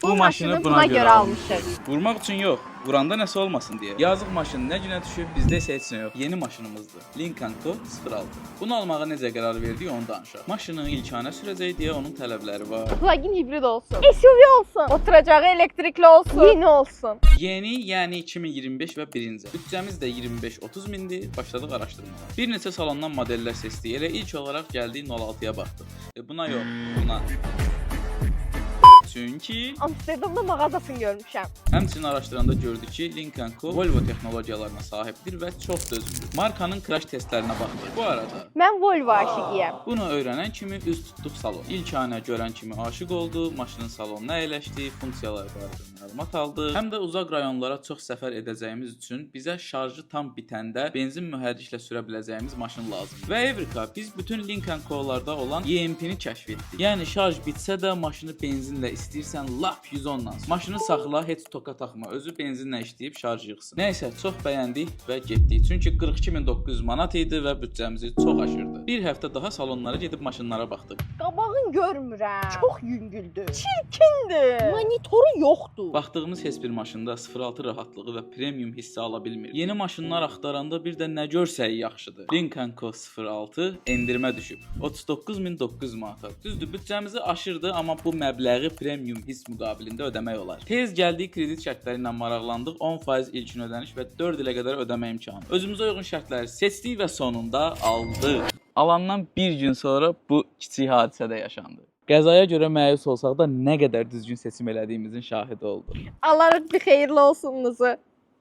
Bu maşını buna görə almışıq. Vurmaq üçün yox, vuranda nəsə olmasın deyə. Yazıq maşın nə günə düşüb, bizdə isə heç nə yox. Yeni maşınımızdır. Lincoln Co 06. Bunu almağa necə qərar verdik onu danışaq. Maşını ilkanə sürəcək deyə onun tələbləri var. Plug-in hibrid olsun. SUV olsun. Oturacağı elektrikli olsun. Yeni olsun. Yeni, yəni 2025 və birinci. Bütçəmiz də 25-30 mindir. Başladıq araşdırmağa. Bir neçə salondan modellər seçdik. Elə ilk olaraq gəldik 06-ya baxdıq. Buna yox, buna. Çünki Amsterdamda mağazasını görmüşəm. həmçinin araşdıranda gördük ki, Lincoln Co Volvo texnologiyalarına sahibdir və çox dözümlüdür. Markanın crash testlərinə baxdıq. Bu arada Mən Volvo aşiqiyəm. bunu öyrənən kimi üz tutduq salon. İlkanə görən kimi aşiq oldu, maşının salonuna əyləşdi, funksiyalar barədə məlumat aldı. Həm də uzaq rayonlara çox səfər edəcəyimiz üçün bizə şarjı tam bitəndə benzin mühərriklə sürə biləcəyimiz maşın lazımdır. Və Evrika, biz bütün Lincoln Co-larda olan EMP-ni kəşf etdik. Yəni şarj bitsə də maşını benzinlə istəyirsən lap 110-dan. Maşını saxla, heç toka taxma, özü benzinlə işləyib şarj yığsın. Nəysə, çox bəyəndik və getdik. Çünki 42.900 manat idi və büdcəmizi çox aşırdı. Bir həftə daha salonlara gedib maşınlara baxdıq. Qabağın görmürəm. Çox yüngüldür. Çirkindir. Monitoru yoxdur. Baxdığımız heç bir maşında 06 rahatlığı və premium hissi ala bilmir. Yeni maşınlar axtaranda bir də nə görsək yaxşıdır. Lincoln Co 06 endirmə düşüb. 39.900 manata. Düzdür, büdcəmizi aşırdı, amma bu məbləği premium hiss müqabilində ödəmək olar. Tez gəldik, kredit şərtləri ilə maraqlandıq. 10% ilkin ödəniş və 4 ilə qədər ödəmə imkanı. Özümüzə uyğun şərtləri seçdik və sonunda aldıq. Alandan bir gün sonra bu kiçik hadisə də yaşandı. Qəzaya görə məyus olsaq da nə qədər düzgün seçim elədiyimizin şahidi olduq. Allah bir xeyirli olsunuzu.